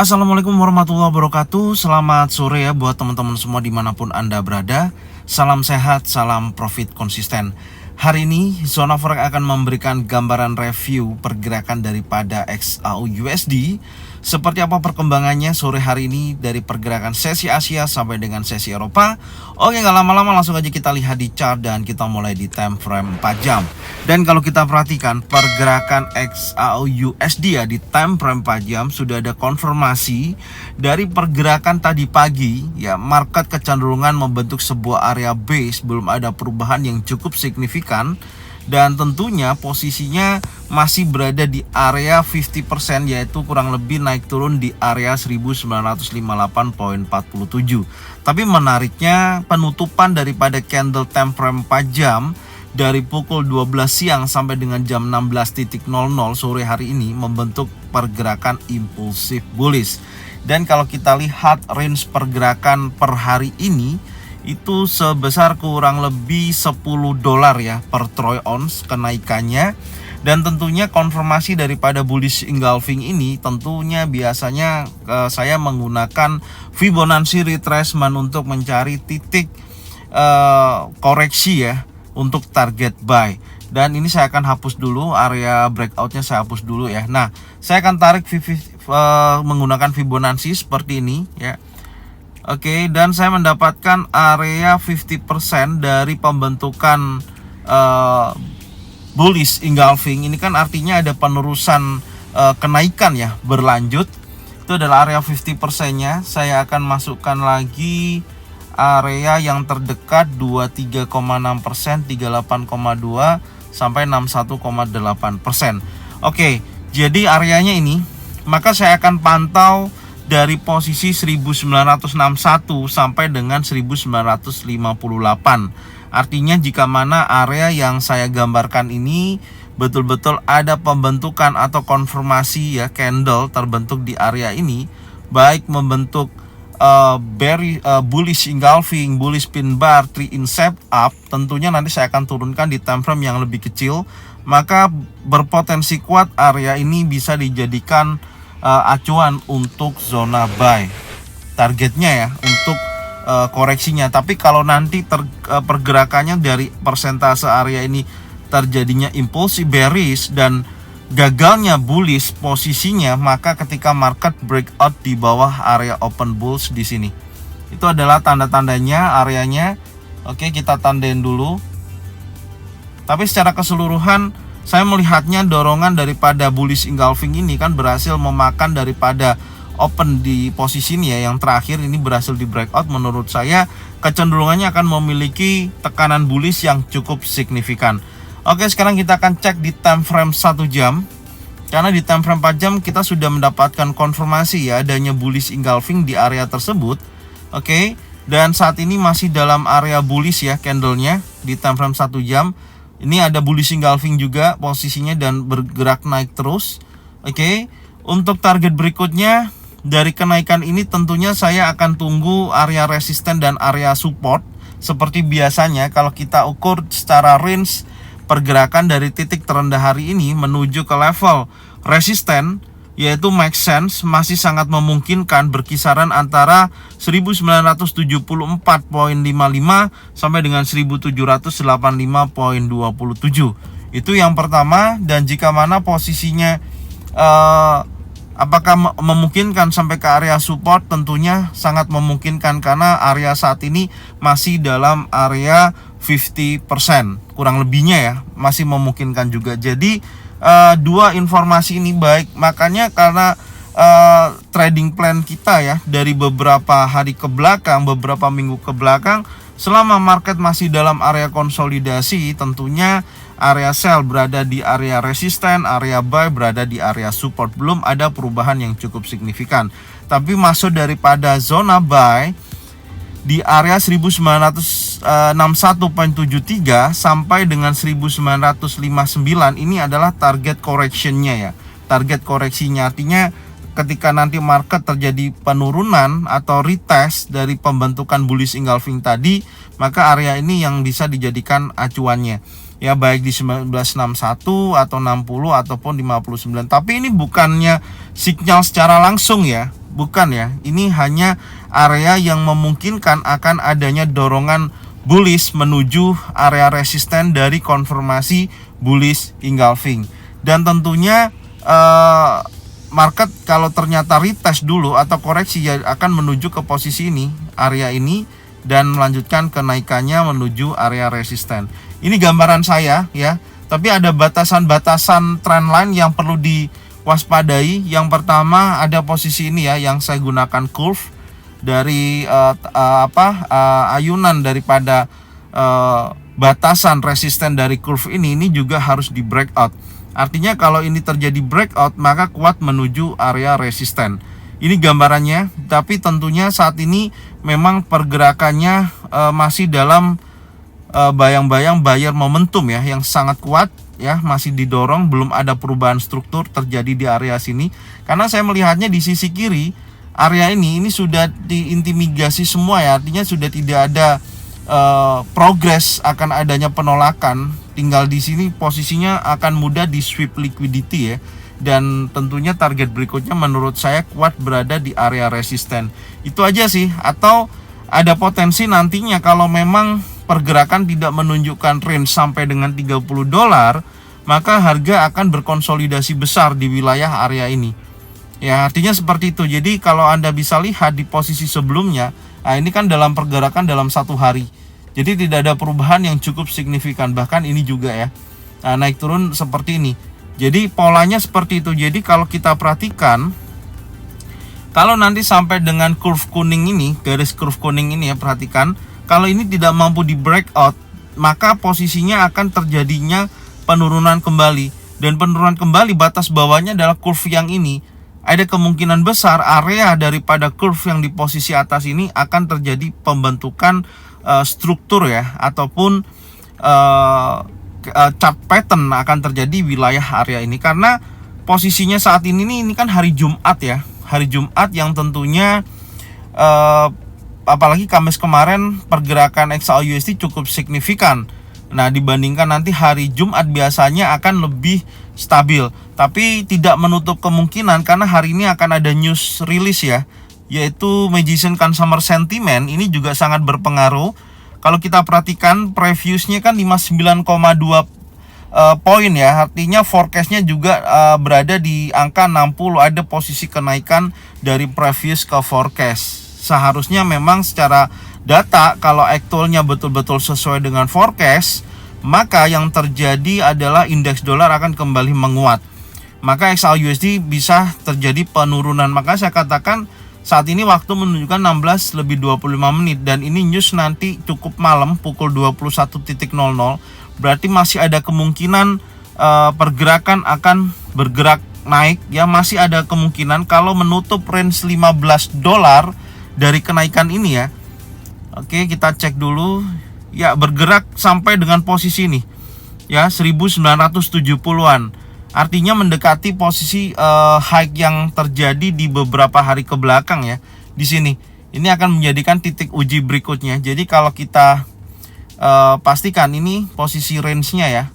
Assalamualaikum warahmatullahi wabarakatuh. Selamat sore ya buat teman-teman semua dimanapun Anda berada. Salam sehat, salam profit konsisten. Hari ini Zona Forex akan memberikan gambaran review pergerakan daripada XAU/USD. Seperti apa perkembangannya sore hari ini dari pergerakan sesi Asia sampai dengan sesi Eropa. Oke, gak lama-lama langsung aja kita lihat di chart dan kita mulai di time frame 4 jam. Dan kalau kita perhatikan pergerakan XAU/USD ya di time frame 4 jam sudah ada konfirmasi dari pergerakan tadi pagi ya, market kecenderungan membentuk sebuah area base, belum ada perubahan yang cukup signifikan. Dan tentunya posisinya masih berada di area 50%, yaitu kurang lebih naik turun di area 1958.47. Tapi menariknya penutupan daripada candle time frame 4 jam dari pukul 12 siang sampai dengan jam 16.00 sore hari ini membentuk pergerakan impulsif bullish. Dan kalau kita lihat range pergerakan per hari ini itu sebesar kurang lebih $10 ya per troy ounce kenaikannya. Dan tentunya konfirmasi daripada bullish engulfing ini tentunya biasanya saya menggunakan Fibonacci retracement untuk mencari titik koreksi ya untuk target buy. Dan ini saya akan hapus dulu area breakoutnya, saya hapus dulu ya. Nah, saya akan tarik menggunakan Fibonacci seperti ini ya. Oke, dan saya mendapatkan area 50% dari pembentukan bullish engulfing. Ini kan artinya ada penerusan kenaikan ya, berlanjut. Itu adalah area 50%-nya. Saya akan masukkan lagi area yang terdekat 23,6%, 38,2 sampai 61,8%. Oke, jadi areanya ini, maka saya akan pantau dari posisi 1961 sampai dengan 1958. Artinya jika mana area yang saya gambarkan ini betul-betul ada pembentukan atau konfirmasi ya candle terbentuk di area ini, baik membentuk bullish engulfing, bullish pin bar, 3 in shape up, tentunya nanti saya akan turunkan di time frame yang lebih kecil, maka berpotensi kuat area ini bisa dijadikan acuan untuk zona buy targetnya ya untuk koreksinya. Tapi kalau nanti pergerakannya dari persentase area ini terjadinya impulsi bearish dan gagalnya bullish posisinya, maka ketika market breakout di bawah area open bulls di sini, itu adalah tanda-tandanya areanya. Oke, kita tandain dulu. Tapi secara keseluruhan saya melihatnya dorongan daripada bullish engulfing ini kan berhasil memakan daripada open di posisi ini ya, yang terakhir ini berhasil di breakout. Menurut saya kecenderungannya akan memiliki tekanan bullish yang cukup signifikan. Oke, sekarang kita akan cek di time frame 1 jam. Karena di time frame 4 jam kita sudah mendapatkan konfirmasi ya adanya bullish engulfing di area tersebut. Oke, dan saat ini masih dalam area bullish ya candlenya di time frame 1 jam. Ini ada bullish engulfing juga posisinya dan bergerak naik terus. Oke, untuk target berikutnya dari kenaikan ini tentunya saya akan tunggu area resisten dan area support. Seperti biasanya kalau kita ukur secara range pergerakan dari titik terendah hari ini menuju ke level resisten, yaitu make sense, masih sangat memungkinkan berkisaran antara 1974.55 sampai dengan 1785.27. Itu yang pertama. Dan jika mana posisinya apakah memungkinkan sampai ke area support, tentunya sangat memungkinkan karena area saat ini masih dalam area 50%, kurang lebihnya ya, masih memungkinkan juga. Jadi dua informasi ini baik, makanya karena trading plan kita ya dari beberapa hari ke belakang, beberapa minggu ke belakang, selama market masih dalam area konsolidasi, tentunya area sell berada di area resisten, area buy berada di area support. Belum ada perubahan yang cukup signifikan. Tapi masuk daripada zona buy di area 1961.73 sampai dengan 1959 ini adalah target correctionnya ya. Target koreksinya artinya ketika nanti market terjadi penurunan atau retest dari pembentukan bullish engulfing tadi, maka area ini yang bisa dijadikan acuannya. Ya baik di 1961 atau 60 ataupun 59. Tapi ini bukannya sinyal secara langsung ya. bukan ya. Ini hanya area yang memungkinkan akan adanya dorongan bullish menuju area resisten dari konfirmasi bullish engulfing. Dan tentunya market kalau ternyata retest dulu atau koreksi ya akan menuju ke posisi ini, area ini, dan melanjutkan kenaikannya menuju area resisten. Ini gambaran saya ya. Tapi ada batasan-batasan trendline yang perlu diwaspadai. Yang pertama ada posisi ini ya, yang saya gunakan curve dari ayunan daripada batasan resisten dari curve ini juga harus di breakout. Artinya kalau ini terjadi breakout maka kuat menuju area resisten. Ini gambarannya, tapi tentunya saat ini memang pergerakannya masih dalam bayang-bayang buyer momentum ya, yang sangat kuat ya, masih didorong, belum ada perubahan struktur terjadi di area sini. Karena saya melihatnya di sisi kiri area ini sudah diintimidasi semua ya, artinya sudah tidak ada progres akan adanya penolakan. Tinggal di sini posisinya akan mudah di sweep liquidity ya. Dan tentunya target berikutnya menurut saya kuat berada di area resisten. Itu aja sih. Atau ada potensi nantinya kalau memang pergerakan tidak menunjukkan range sampai dengan $30, maka harga akan berkonsolidasi besar di wilayah area ini. Ya, artinya seperti itu. Jadi kalau Anda bisa lihat di posisi sebelumnya, nah ini kan dalam pergerakan dalam satu hari. Jadi tidak ada perubahan yang cukup signifikan. Bahkan ini juga ya, nah, naik turun seperti ini. Jadi polanya seperti itu. Jadi kalau kita perhatikan, kalau nanti sampai dengan curve kuning ini, garis curve kuning ini ya, perhatikan, kalau ini tidak mampu di breakout, maka posisinya akan terjadinya penurunan kembali. Dan penurunan kembali batas bawahnya adalah curve yang ini. Ada kemungkinan besar area daripada curve yang di posisi atas ini akan terjadi pembentukan struktur ya, ataupun chart pattern akan terjadi wilayah area ini. Karena posisinya saat ini kan hari Jumat ya, hari Jumat yang tentunya apalagi Kamis kemarin pergerakan XAUUSD cukup signifikan. Nah, dibandingkan nanti hari Jumat biasanya akan lebih stabil. Tapi tidak menutup kemungkinan karena hari ini akan ada news release ya, yaitu Magician Consumer Sentiment. Ini juga sangat berpengaruh. Kalau kita perhatikan previousnya kan 59,2 poin ya, artinya forecastnya juga berada di angka 60. Ada posisi kenaikan dari previous ke forecast. Seharusnya memang secara data kalau actualnya betul-betul sesuai dengan forecast, maka yang terjadi adalah indeks dolar akan kembali menguat. Maka XAUUSD bisa terjadi penurunan. Maka saya katakan saat ini waktu menunjukkan 16:25 menit, dan ini news nanti cukup malam pukul 21.00. Berarti masih ada kemungkinan pergerakan akan bergerak naik ya, masih ada kemungkinan kalau menutup range $15 dari kenaikan ini ya. Oke, kita cek dulu ya, bergerak sampai dengan posisi ini ya, 1970-an. Artinya mendekati posisi high yang terjadi di beberapa hari ke belakang ya. Di sini ini akan menjadikan titik uji berikutnya. Jadi kalau kita pastikan ini posisi range-nya ya.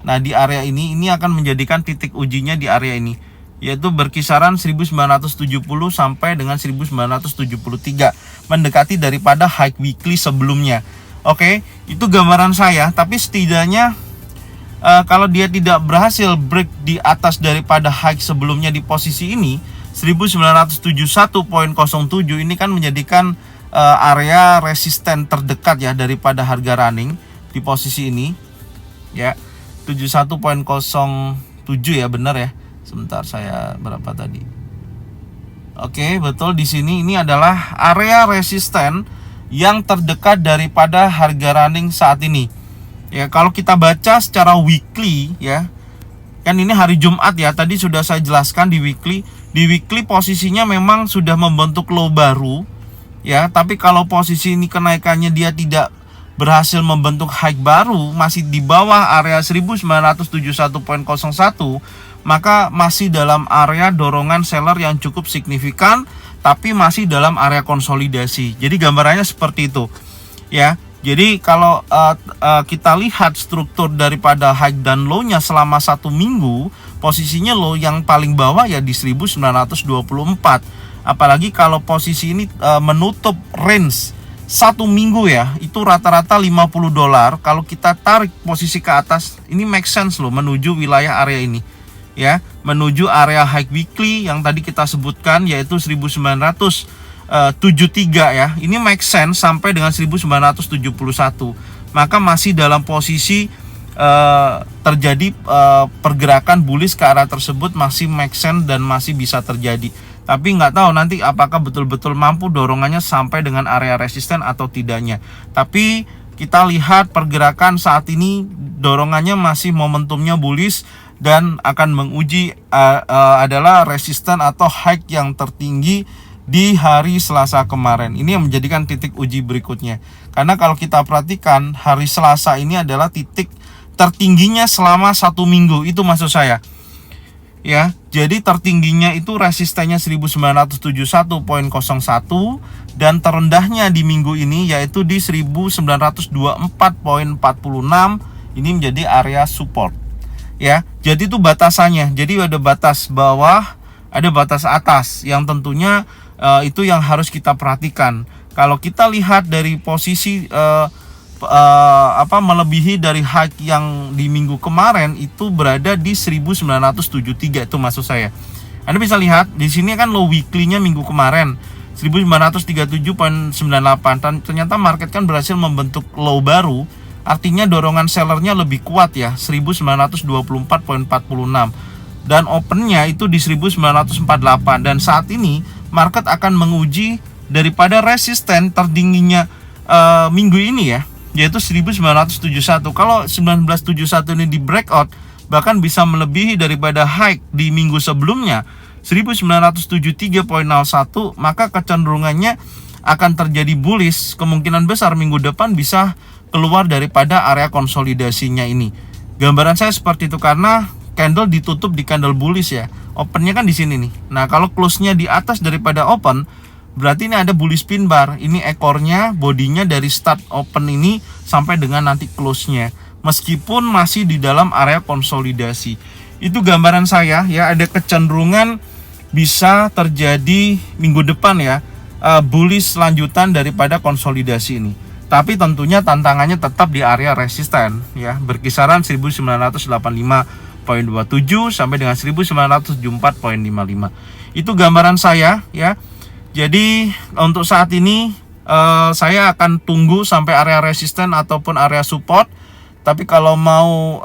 Nah, di area ini akan menjadikan titik ujinya di area ini, yaitu berkisaran 1970 sampai dengan 1973, mendekati daripada high weekly sebelumnya. Oke, itu gambaran saya. Tapi setidaknya kalau dia tidak berhasil break di atas daripada high sebelumnya di posisi ini 1971.07, ini kan menjadikan area resisten terdekat ya daripada harga running di posisi ini ya, 71.07 ya, benar ya. Sebentar, saya berapa tadi? Oke, betul, di sini ini adalah area resisten yang terdekat daripada harga running saat ini. Ya, kalau kita baca secara weekly ya, kan ini hari Jumat ya, tadi sudah saya jelaskan di weekly. Di weekly posisinya memang sudah membentuk low baru ya, tapi kalau posisi ini kenaikannya dia tidak berhasil membentuk high baru, masih di bawah area 1971.01, maka masih dalam area dorongan seller yang cukup signifikan, tapi masih dalam area konsolidasi. Jadi gambarannya seperti itu ya. Jadi kalau kita lihat struktur daripada high dan low-nya selama 1 minggu, posisinya low yang paling bawah ya di 1924. Apalagi kalau posisi ini menutup range 1 minggu ya, itu rata-rata $50. Kalau kita tarik posisi ke atas, ini make sense loh menuju wilayah area ini ya, menuju area high weekly yang tadi kita sebutkan yaitu 1973 ya. Ini make sense sampai dengan 1971. Maka masih dalam posisi terjadi pergerakan bullish ke arah tersebut, masih make sense dan masih bisa terjadi. Tapi nggak tahu nanti apakah betul-betul mampu dorongannya sampai dengan area resisten atau tidaknya. Tapi kita lihat pergerakan saat ini dorongannya masih momentumnya bullish dan akan menguji adalah resisten atau high yang tertinggi di hari Selasa kemarin. Ini yang menjadikan titik uji berikutnya. Karena kalau kita perhatikan hari Selasa ini adalah titik tertingginya selama 1 minggu, itu maksud saya. Ya, jadi tertingginya itu resistennya 1971.01 dan terendahnya di minggu ini yaitu di 1924.46. Ini menjadi area support. Ya, jadi itu batasannya. Jadi ada batas bawah, ada batas atas yang tentunya itu yang harus kita perhatikan. Kalau kita lihat dari posisi melebihi dari high yang di minggu kemarin itu berada di 1973, itu maksud saya. Anda bisa lihat di sini kan low weekly-nya minggu kemarin 1937.98 dan ternyata market kan berhasil membentuk low baru, artinya dorongan sellernya lebih kuat ya, 1924.46 dan opennya itu di 1948 dan saat ini market akan menguji daripada resisten tertingginya minggu ini ya, yaitu 1971. Kalau 1971 ini di breakout bahkan bisa melebihi daripada high di minggu sebelumnya 1973.01, maka kecenderungannya akan terjadi bullish. Kemungkinan besar minggu depan bisa keluar daripada area konsolidasinya ini. Gambaran saya seperti itu karena candle ditutup di candle bullish ya. Opennya kan di sini nih. Nah, kalau close-nya di atas daripada open, berarti ini ada bullish pin bar. Ini ekornya, bodinya dari start open ini sampai dengan nanti close-nya. Meskipun masih di dalam area konsolidasi. Itu gambaran saya ya, ada kecenderungan bisa terjadi minggu depan ya, bullish lanjutan daripada konsolidasi ini. Tapi tentunya tantangannya tetap di area resisten ya, berkisaran 1985.27 sampai dengan 1974.55. Itu gambaran saya ya. Jadi untuk saat ini saya akan tunggu sampai area resisten ataupun area support. Tapi kalau mau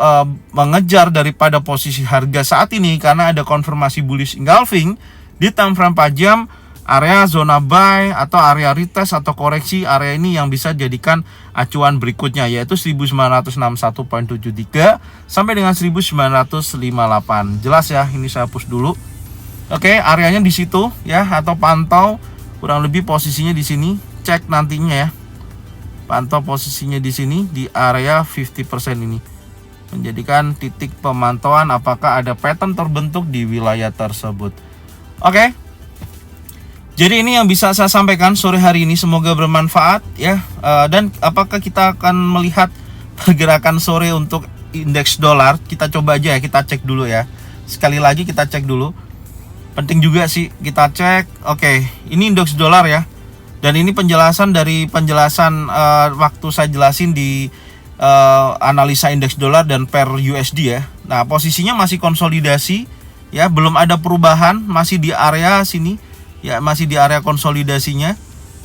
mengejar daripada posisi harga saat ini karena ada konfirmasi bullish engulfing di time frame 4 jam, area zona buy atau area retest atau koreksi area ini yang bisa jadikan acuan berikutnya yaitu 1961.73 sampai dengan 1958. Jelas ya, ini saya hapus dulu. Oke, areanya di situ ya, atau pantau kurang lebih posisinya di sini. Cek nantinya ya. Pantau posisinya di sini di area 50% ini. Menjadikan titik pemantauan apakah ada pattern terbentuk di wilayah tersebut. Oke. Jadi ini yang bisa saya sampaikan sore hari ini, semoga bermanfaat ya. Dan apakah kita akan melihat pergerakan sore untuk indeks dolar? Kita coba aja ya, kita cek dulu ya. Sekali lagi kita cek dulu. Penting juga sih kita cek. Oke, ini indeks dolar ya. Dan ini penjelasan dari penjelasan waktu saya jelasin di analisa indeks dolar dan per USD ya. Nah, posisinya masih konsolidasi ya, belum ada perubahan, masih di area sini ya, masih di area konsolidasinya.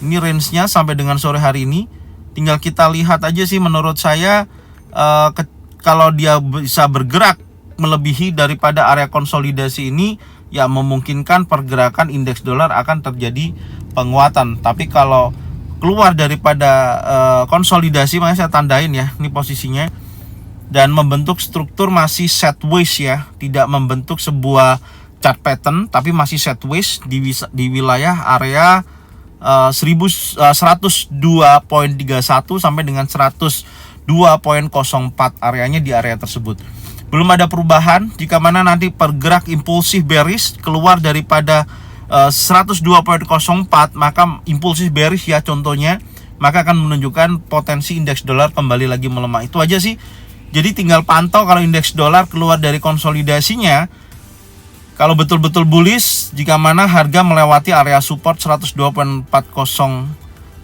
Ini range-nya sampai dengan sore hari ini. Tinggal kita lihat aja sih, menurut saya kalau dia bisa bergerak melebihi daripada area konsolidasi ini, ya memungkinkan pergerakan indeks dolar akan terjadi penguatan. Tapi kalau keluar daripada konsolidasi, makanya saya tandain ya, ini posisinya, dan membentuk struktur masih sideways ya, tidak membentuk sebuah chart pattern, tapi masih sideways di wilayah area 102.31 sampai dengan 102.04, areanya di area tersebut. Belum ada perubahan. Jika mana nanti pergerak impulsif bearish keluar daripada 102.04, maka impulsif bearish ya contohnya, maka akan menunjukkan potensi indeks dolar kembali lagi melemah. Itu aja sih. Jadi tinggal pantau kalau indeks dolar keluar dari konsolidasinya, Kalau betul-betul bullish, jika mana harga melewati area support 102.40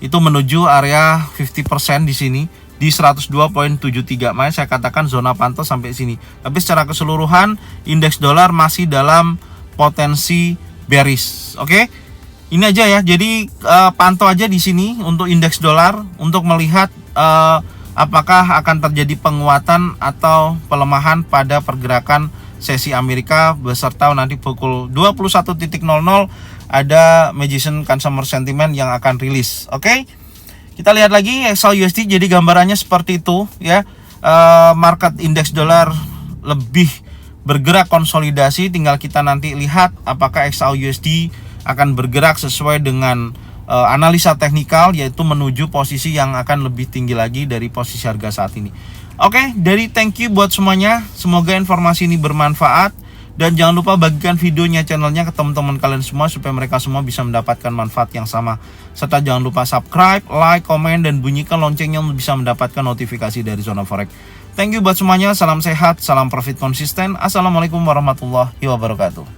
itu menuju area 50% di sini di 102.73. Makanya saya katakan zona pantau sampai sini. Tapi secara keseluruhan indeks dolar masih dalam potensi bearish. Oke. Ini aja ya. Jadi pantau aja di sini untuk indeks dolar untuk melihat apakah akan terjadi penguatan atau pelemahan pada pergerakan sesi Amerika beserta nanti pukul 21.00 ada Magician Consumer Sentiment yang akan rilis. Oke. Kita lihat lagi XAU USD. Jadi gambarannya seperti itu ya. Market indeks dolar lebih bergerak konsolidasi, tinggal kita nanti lihat apakah XAU USD akan bergerak sesuai dengan analisa teknikal, yaitu menuju posisi yang akan lebih tinggi lagi dari posisi harga saat ini. Oke, dari thank you buat semuanya. Semoga informasi ini bermanfaat. Dan jangan lupa bagikan videonya, channelnya ke teman-teman kalian semua supaya mereka semua bisa mendapatkan manfaat yang sama. Serta jangan lupa subscribe, like, komen, dan bunyikan loncengnya untuk bisa mendapatkan notifikasi dari Zona Forex. Thank you buat semuanya. Salam sehat, salam profit konsisten. Assalamualaikum warahmatullahi wabarakatuh.